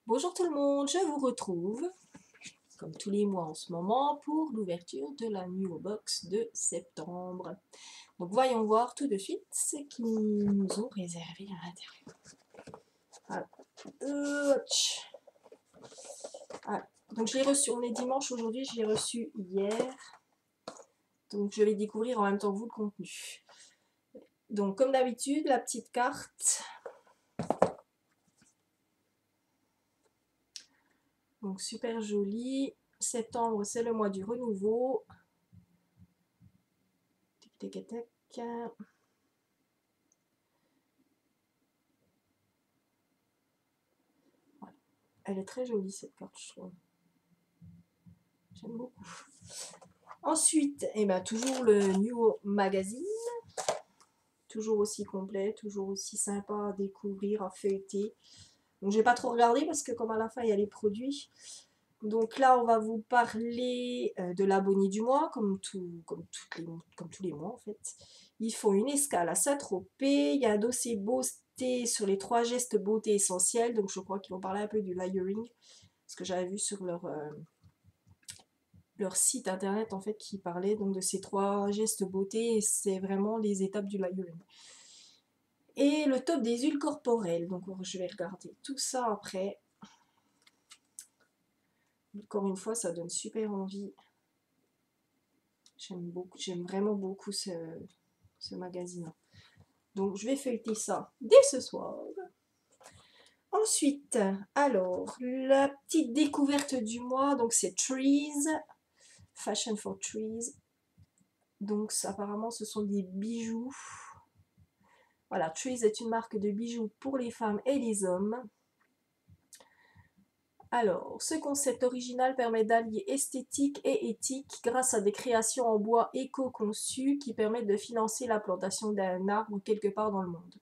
Bonjour tout le monde, je vous retrouve, comme tous les mois en ce moment, pour l'ouverture de la New Box de septembre. Donc voyons voir tout de suite ce qu'ils nous ont réservé à l'intérieur. Donc je l'ai reçu, on est dimanche aujourd'hui, je l'ai reçu hier. Donc je vais découvrir en même temps que vous le contenu. Donc comme d'habitude, la petite carte. Donc super jolie. Septembre, c'est le mois du renouveau. Tic, tic, tic. Voilà. Elle est très jolie cette carte, je trouve. J'aime beaucoup. Ensuite, toujours le New Magazine. Toujours aussi complet, toujours aussi sympa à découvrir, à feuilleter. Donc, j'ai pas trop regardé parce que, comme à la fin, il y a les produits. Donc là, on va vous parler de l'abonné du mois, comme tous les mois en fait. Ils font une escale à Saint-Tropez. Il y a un dossier beauté sur les 3 gestes beauté essentiels. Donc je crois qu'ils vont parler un peu du layering. Ce que j'avais vu sur leur site internet en fait qui parlait donc de ces 3 gestes beauté et c'est vraiment les étapes du layering. Et le top des huiles corporelles. Donc je vais regarder tout ça après. Encore une fois, ça donne super envie. J'aime vraiment beaucoup ce magazine. Donc je vais feuilleter ça dès ce soir. Ensuite, alors, la petite découverte du mois, donc c'est Trees, Fashion for Trees. Donc apparemment ce sont des bijoux. Voilà, Trees est une marque de bijoux pour les femmes et les hommes. Alors, ce concept original permet d'allier esthétique et éthique grâce à des créations en bois éco-conçues qui permettent de financer la plantation d'un arbre quelque part dans le monde.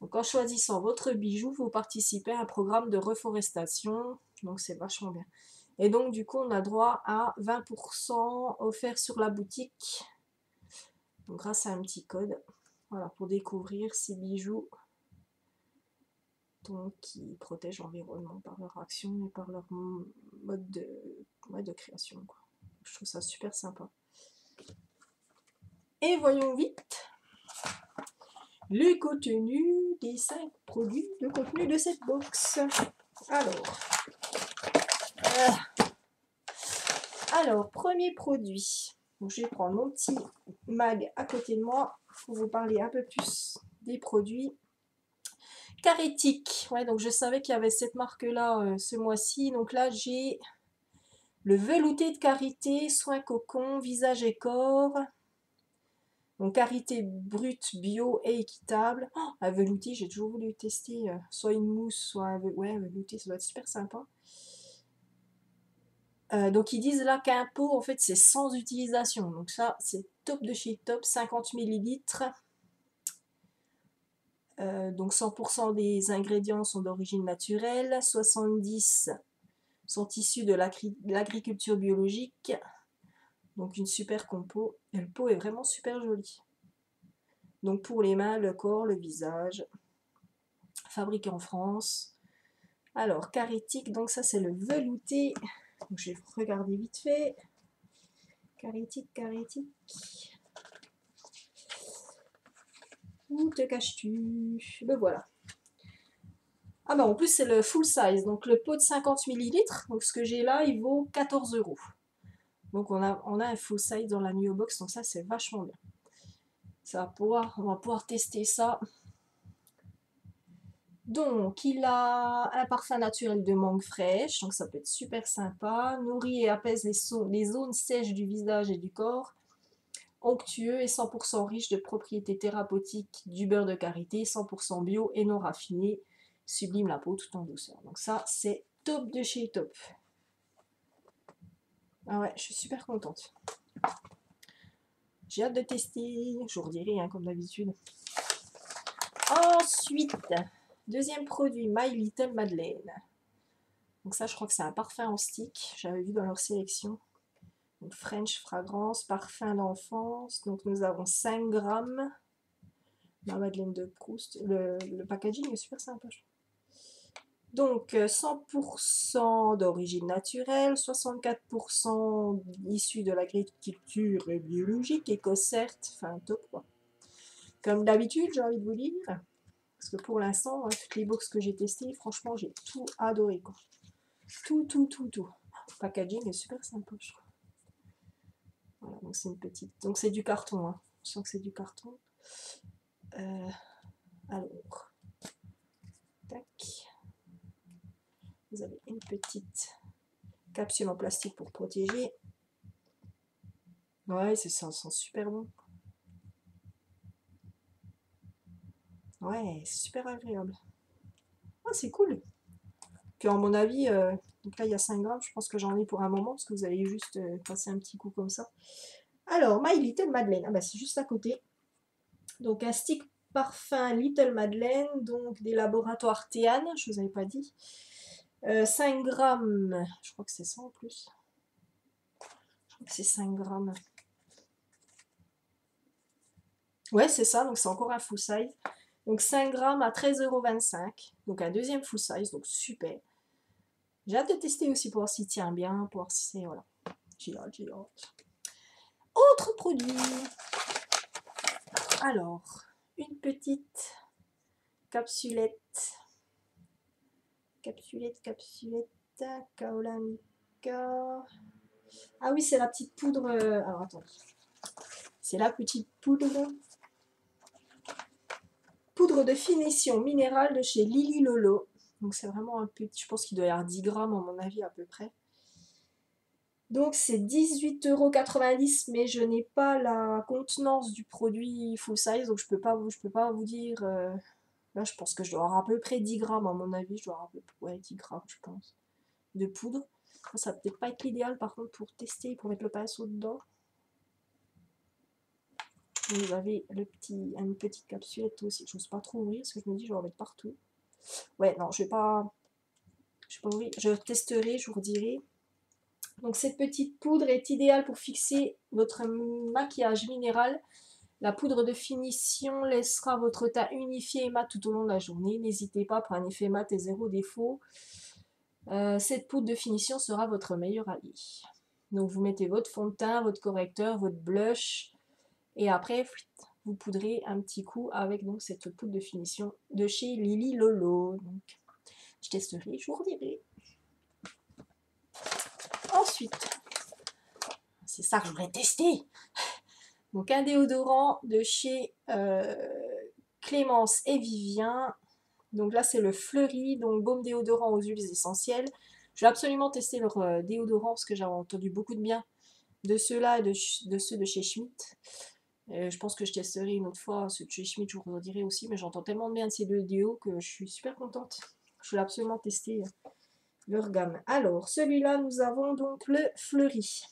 Donc, en choisissant votre bijou, vous participez à un programme de reforestation. Donc, c'est vachement bien. Et donc, du coup, on a droit à 20% offert sur la boutique. Donc, grâce à un petit code. Voilà, pour découvrir ces bijoux donc, qui protègent l'environnement par leur action et par leur mode de création. Quoi. Je trouve ça super sympa. Et voyons vite le contenu des 5 produits de contenu de cette box. Alors premier produit. Donc, je vais prendre mon petit mag à côté de moi pour vous parler un peu plus des produits. Carétique. Ouais, donc je savais qu'il y avait cette marque-là ce mois-ci. Donc là, j'ai le velouté de karité, soin cocon, visage et corps. Donc karité brute, bio et équitable. Oh, un velouté, j'ai toujours voulu tester. Soit une mousse, soit un velouté, ça doit être super sympa. Donc ils disent là qu'un pot, en fait, c'est sans utilisation. Donc ça, c'est top de chez top, 50 ml. Donc 100% des ingrédients sont d'origine naturelle, 70 sont issus de l'agriculture biologique. Donc une super compo. Et le pot est vraiment super joli. Donc pour les mains, le corps, le visage. Fabriqué en France. Alors, Carétique, donc ça c'est le velouté. Donc je vais regarder vite fait. Carétique. Où te caches-tu? Le voilà. Ah bah en plus c'est le full size, donc le pot de 50 millilitres. Donc ce que j'ai là, il vaut 14 €. Donc on a un full size dans la New Box, donc ça c'est vachement bien. On va pouvoir tester ça. Donc il a un parfum naturel de mangue fraîche, donc ça peut être super sympa. Nourrit et apaise les zones sèches du visage et du corps. Onctueux et 100% riche de propriétés thérapeutiques du beurre de karité, 100% bio et non raffiné, sublime la peau tout en douceur. Donc ça, c'est top de chez top. Ah ouais, je suis super contente. J'ai hâte de tester, je vous redirai comme d'habitude. Ensuite, deuxième produit, My Little Madeleine. Donc ça, je crois que c'est un parfum en stick, j'avais vu dans leur sélection. Donc French fragrance, parfum d'enfance. Donc nous avons 5 grammes. La Madeleine de Proust. Le packaging est super sympa. Donc 100% d'origine naturelle, 64% issu de l'agriculture biologique, éco-certes, enfin top quoi. Comme d'habitude, j'ai envie de vous dire, parce que pour l'instant, toutes les box que j'ai testées, franchement, j'ai tout adoré quoi. Tout. Le packaging est super sympa, je trouve. Voilà, donc c'est une petite. Donc c'est du carton, hein. Je sens que c'est du carton. Alors, tac. Vous avez une petite capsule en plastique pour protéger. Ouais, c'est ça sent super bon. Ouais, c'est super agréable. Ah, c'est cool. Puis à mon avis, donc là il y a 5 grammes, je pense que j'en ai pour un moment, parce que vous allez juste passer un petit coup comme ça. Alors, My Little Madeleine, ah bah c'est juste à côté. Donc un stick parfum Little Madeleine, donc des laboratoires Théane, je vous avais pas dit. 5 grammes, je crois que c'est ça en plus. Je crois que c'est 5 grammes. Ouais, c'est ça, donc c'est encore un full size. Donc 5 grammes à 13,25 €. Donc un deuxième full size, donc super. J'ai hâte de tester aussi pour voir s'il tient bien, pour voir si c'est. Voilà. J'ai hâte. Autre produit. Alors, une petite capsulette. Capsulette. Kaolanka. Ah oui, c'est la petite poudre. Alors attendez. C'est la petite poudre. Poudre de finition minérale de chez Lily Lolo. Donc c'est vraiment un petit. Je pense qu'il doit y avoir 10 grammes à mon avis à peu près. Donc c'est 18,90 €, mais je n'ai pas la contenance du produit full size, donc je peux pas vous dire. Là, je pense que je dois avoir à peu près 10 grammes à mon avis. Je dois avoir à peu près 10 grammes, je pense, de poudre. Ça va peut-être pas être l'idéal par contre pour tester, pour mettre le pinceau dedans. Vous avez une petite capsulette aussi. Je n'ose pas trop ouvrir parce que je me dis je vais en mettre partout. Ouais, non, je vais pas ouvrir. Je testerai, je vous redirai. Donc cette petite poudre est idéale pour fixer votre maquillage minéral. La poudre de finition laissera votre teint unifié et mat tout au long de la journée. N'hésitez pas pour un effet mat et zéro défaut. Cette poudre de finition sera votre meilleur allié. Donc vous mettez votre fond de teint, votre correcteur, votre blush et après vous poudrez un petit coup avec donc cette poudre de finition de chez Lily Lolo. Donc je testerai, je vous redirai. Ensuite, c'est ça que je voulais tester. Donc un déodorant de chez Clémence et Vivien. Donc là c'est le Fleury, donc baume déodorant aux huiles essentielles. Je vais absolument tester leur déodorant parce que j'ai entendu beaucoup de bien de ceux-là et de ceux de chez Schmitt. Je pense que je testerai une autre fois ceux de chez Schmitt, je vous redirai aussi, mais j'entends tellement de bien de ces deux déos que je suis super contente. Je voulais absolument tester leur gamme. Alors celui-là nous avons donc le Fleury.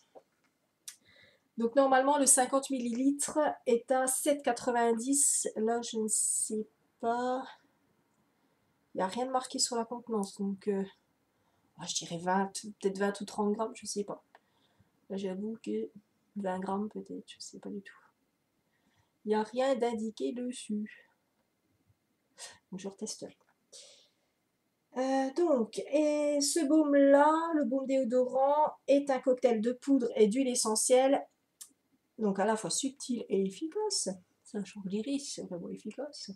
Donc normalement le 50 ml est à 7,90 €. Là je ne sais pas. Il n'y a rien de marqué sur la contenance. Donc je dirais 20, peut-être 20 ou 30 grammes, je ne sais pas. Là j'avoue que 20 grammes peut-être, je ne sais pas du tout. Il n'y a rien d'indiqué dessus. Donc je retesterai. Donc, et ce baume-là, le baume déodorant, est un cocktail de poudre et d'huile essentielle. Donc à la fois subtil et efficace. Ça change l'iris, c'est vraiment efficace.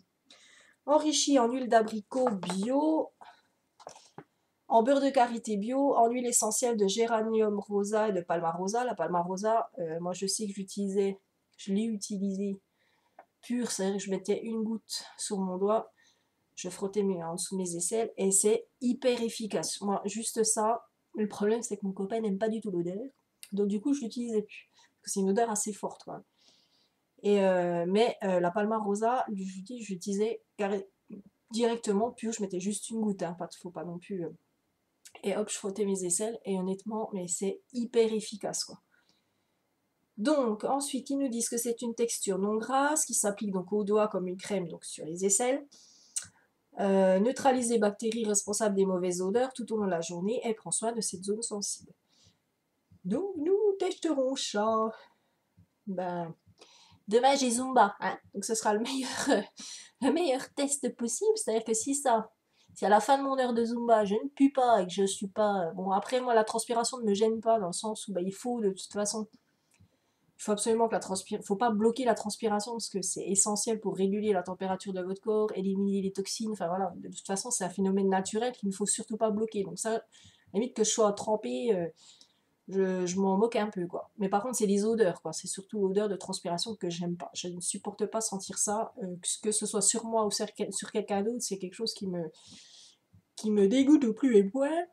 Enrichi en huile d'abricot bio, en beurre de karité bio, en huile essentielle de géranium rosa et de palmarosa. La palmarosa, moi je sais que je l'ai utilisée pure, c'est-à-dire que je mettais une goutte sur mon doigt, je frottais en dessous de mes aisselles et c'est hyper efficace. Moi, juste ça, le problème c'est que mon copain n'aime pas du tout l'odeur, donc du coup je l'utilisais plus, parce que c'est une odeur assez forte quoi. Et mais la palmarosa, je l'utilisais directement pure, je mettais juste une goutte, hein, faut pas non plus. Et hop, je frottais mes aisselles et honnêtement, mais c'est hyper efficace quoi. Donc ensuite, ils nous disent que c'est une texture non grasse qui s'applique donc aux doigts comme une crème donc sur les aisselles. Neutraliser les bactéries responsables des mauvaises odeurs tout au long de la journée et prend soin de cette zone sensible. Donc nous testerons ça. Ben, demain j'ai Zumba, hein, donc ce sera le meilleur test possible. C'est-à-dire que si ça, Si à la fin de mon heure de Zumba, je ne pue pas et que je suis pas... Bon, après, moi, la transpiration ne me gêne pas dans le sens où bah, il faut, de toute façon, il faut absolument que la transpiration... faut pas bloquer la transpiration parce que c'est essentiel pour réguler la température de votre corps, éliminer les toxines, enfin voilà. De toute façon, c'est un phénomène naturel qu'il ne faut surtout pas bloquer. Donc ça, limite que je sois trempée, je m'en moque un peu, quoi. Mais par contre, c'est les odeurs, quoi. C'est surtout l'odeur de transpiration que j'aime pas. Je ne supporte pas sentir ça, que ce soit sur moi ou sur quelqu'un d'autre, c'est quelque chose qui me dégoûte au plus et point.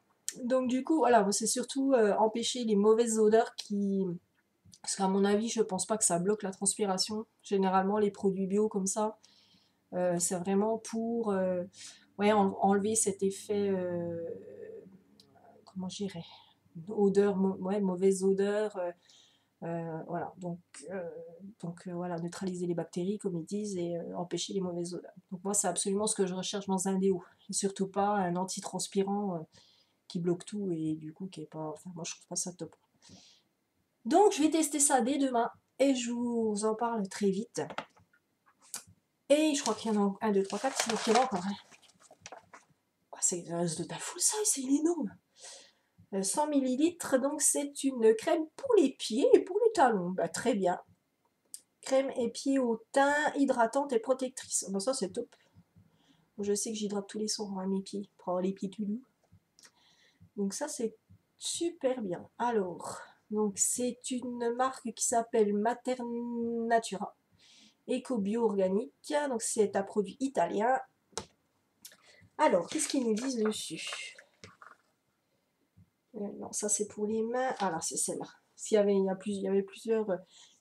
Donc du coup, voilà, c'est surtout empêcher les mauvaises odeurs qui... Parce qu'à mon avis, je pense pas que ça bloque la transpiration. Généralement, les produits bio comme ça, c'est vraiment pour ouais, enlever cet effet, comment je dirais, odeur, ouais, mauvaise odeur. Voilà, donc voilà, neutraliser les bactéries, comme ils disent, et empêcher les mauvaises odeurs. Donc moi, c'est absolument ce que je recherche dans un déo. Et surtout pas un antitranspirant qui bloque tout et du coup qui est pas... Enfin, moi, je trouve pas ça top. Donc, je vais tester ça dès demain et je vous en parle très vite. Et je crois qu'il y en a 1, 2, 3, 4, donc il y en a encore un. Oh, c'est de ta full size, c'est énorme. 100 ml, donc c'est une crème pour les pieds et pour les talons. Bah, très bien. Crème et pieds au teint, hydratante et protectrice. Bon, ça, c'est top. Je sais que j'hydrate tous les soirs à mes pieds pour avoir les pieds tout doux. Donc ça, c'est super bien. Alors, donc c'est une marque qui s'appelle Maternatura. Éco-bio-organique, donc c'est un produit italien. Alors, qu'est-ce qu'ils nous disent dessus? Non, ça c'est pour les mains. Ah là, c'est celle-là. Il y avait plusieurs,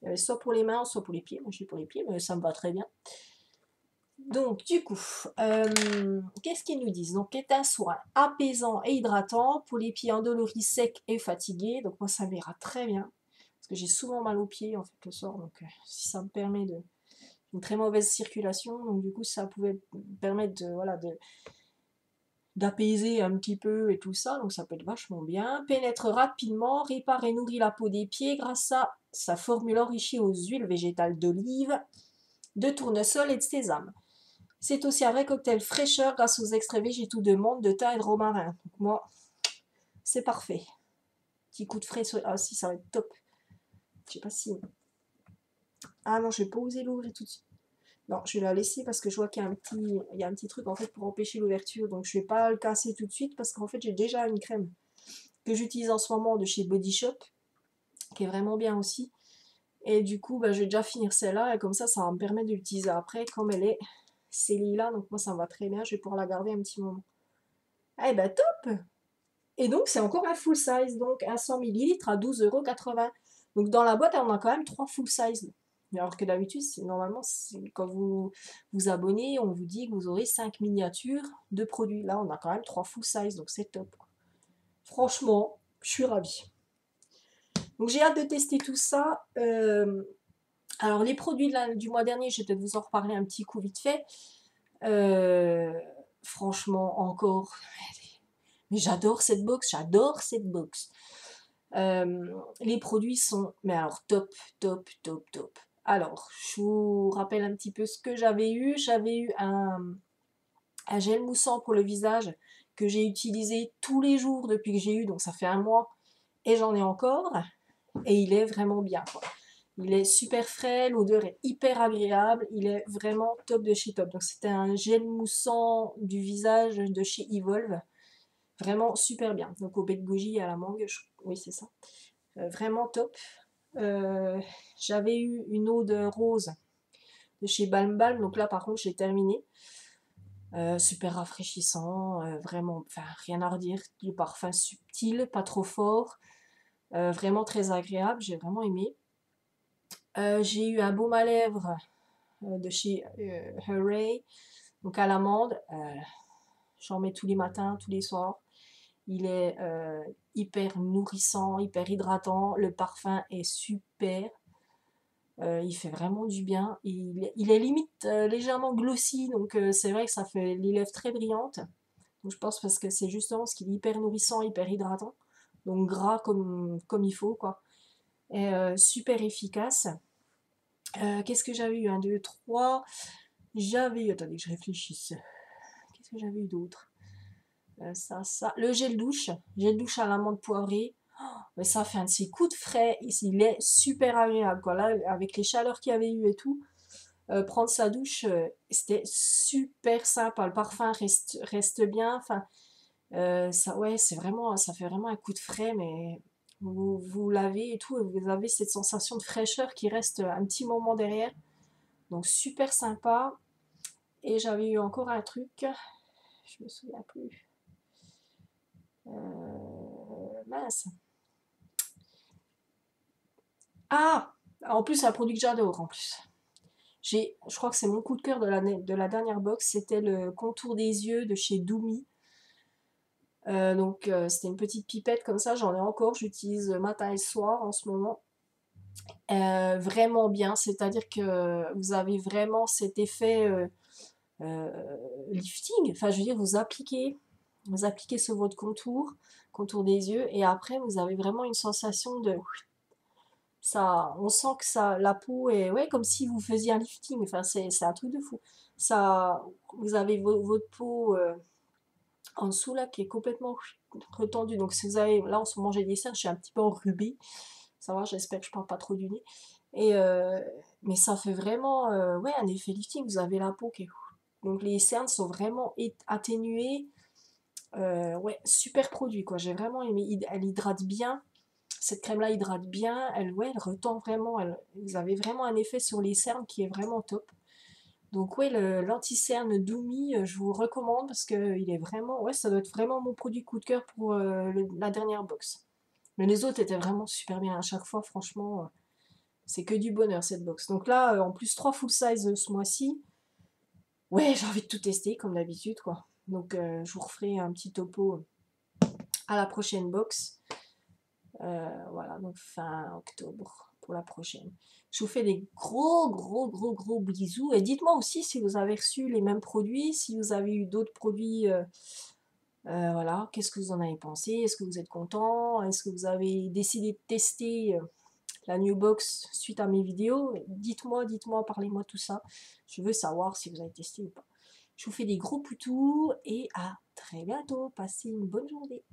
il y avait soit pour les mains, soit pour les pieds. Moi, je suis pour les pieds, mais ça me va très bien. Donc, du coup, qu'est-ce qu'ils nous disent? Donc, est un soin apaisant et hydratant pour les pieds endoloris, secs et fatigués. Donc, moi, ça m'ira très bien. Parce que j'ai souvent mal aux pieds, en fait, le soir. Donc, si ça me permet de... une très mauvaise circulation. Donc, du coup, ça pouvait me permettre de, voilà, d'apaiser un petit peu et tout ça. Donc, ça peut être vachement bien. Pénètre rapidement, répare et nourrit la peau des pieds grâce à sa formule enrichie aux huiles végétales d'olive, de tournesol et de sésame. C'est aussi un vrai cocktail fraîcheur grâce aux extraits végétaux de menthe, de thym et de romarin. Donc moi, c'est parfait. Petit coup de frais sur... Ah si, ça va être top. Je sais pas si... Ah non, je vais pas oser l'ouvrir tout de suite. Non, je vais la laisser parce que je vois qu'il y a un petit truc en fait pour empêcher l'ouverture. Donc je vais pas le casser tout de suite parce qu'en fait j'ai déjà une crème que j'utilise en ce moment de chez Body Shop qui est vraiment bien aussi. Et du coup, bah, je vais déjà finir celle-là et comme ça va me permettre de l'utiliser après comme elle est scellée là. Donc moi ça me va très bien. Je vais pouvoir la garder un petit moment. Eh ben top! Et donc, c'est encore un full size, donc un 100 ml à 12,80 €. Donc, dans la boîte, on a quand même 3 full size. Alors que d'habitude, normalement, quand vous vous abonnez, on vous dit que vous aurez 5 miniatures de produits. Là, on a quand même 3 full size, donc c'est top. Franchement, je suis ravie. Donc, j'ai hâte de tester tout ça. Alors, les produits du mois dernier, je vais peut-être vous en reparler un petit coup vite fait. Franchement, encore. Mais j'adore cette box, j'adore cette box. Les produits sont, mais alors top, top, top, top. Alors, je vous rappelle un petit peu ce que j'avais eu. J'avais eu un gel moussant pour le visage que j'ai utilisé tous les jours depuis que j'ai eu, donc ça fait 1 mois, et j'en ai encore. Et il est vraiment bien, quoi. Il est super frais, l'odeur est hyper agréable, il est vraiment top de chez top. Donc c'était un gel moussant du visage de chez Evolve. Vraiment super bien. Donc au baie de goji à la mangue, oui c'est ça. Vraiment top. J'avais eu une eau de rose de chez Balm Balm, donc là par contre j'ai terminé. Super rafraîchissant, vraiment, enfin rien à redire. Le parfum subtil, pas trop fort, vraiment très agréable, j'ai vraiment aimé. J'ai eu un baume à lèvres de chez Hurray, donc à l'amande. J'en mets tous les matins, tous les soirs. Il est hyper nourrissant, hyper hydratant. Le parfum est super. Il fait vraiment du bien. Il est limite légèrement glossy, donc c'est vrai que ça fait les lèvres très brillantes. Donc je pense parce que c'est justement parce qu'il est hyper nourrissant, hyper hydratant. Donc gras comme il faut, quoi. Et super efficace. Qu'est-ce que j'avais eu? 1, 2, 3. J'avais eu... Attendez que je réfléchisse. Qu'est-ce que j'avais eu d'autre? Ça. Le gel douche à l'amande poivrée. Mais ça fait un de ses coups de frais. Il est super agréable, quoi. Là, avec les chaleurs qu'il y avait eu et tout, prendre sa douche, c'était super sympa. Le parfum reste bien. Enfin, ça, ouais, ça fait vraiment un coup de frais, mais vous lavez et tout, et vous avez cette sensation de fraîcheur qui reste un petit moment derrière. Donc super sympa. Et j'avais eu encore un truc, je me souviens plus. Mince. Ah! En plus, c'est un produit que j'adore en plus. Je crois que c'est mon coup de cœur de la dernière box, c'était le contour des yeux de chez Doumi. C'était une petite pipette comme ça, j'en ai encore, j'utilise matin et soir en ce moment. Vraiment bien, c'est-à-dire que vous avez vraiment cet effet euh, lifting, enfin je veux dire, vous appliquez sur votre contour des yeux, et après vous avez vraiment une sensation de ça, on sent que ça, la peau est, ouais, comme si vous faisiez un lifting. Enfin, c'est un truc de fou. Ça, vous avez votre peau en dessous là qui est complètement retendue. Donc si vous avez, là en ce moment j'ai des cernes, je suis un petit peu enrubée. Ça va, j'espère que je parle pas trop du nez. Et mais ça fait vraiment, ouais, un effet lifting. Vous avez la peau qui est, donc les cernes sont vraiment atténuées. Ouais, super produit quoi. J'ai vraiment aimé. Elle hydrate bien. Cette crème-là hydrate bien, ouais, elle retend vraiment, vous avez vraiment un effet sur les cernes qui est vraiment top. Donc ouais, l'anti-cerne Doumi, je vous recommande parce que il est vraiment, ouais, ça doit être vraiment mon produit coup de cœur pour la dernière box. Mais les autres étaient vraiment super bien à chaque fois, franchement, c'est que du bonheur cette box. Donc là, en plus 3 full size ce mois-ci, ouais, j'ai envie de tout tester comme d'habitude quoi. Donc je vous referai un petit topo à la prochaine box. Voilà, donc fin octobre pour la prochaine. Je vous fais des gros bisous. Et dites-moi aussi si vous avez reçu les mêmes produits, si vous avez eu d'autres produits. Voilà, qu'est-ce que vous en avez pensé? Est-ce que vous êtes content? Est-ce que vous avez décidé de tester la New Box suite à mes vidéos? Dites-moi, parlez-moi tout ça. Je veux savoir si vous avez testé ou pas. Je vous fais des gros poutous et à très bientôt. Passez une bonne journée.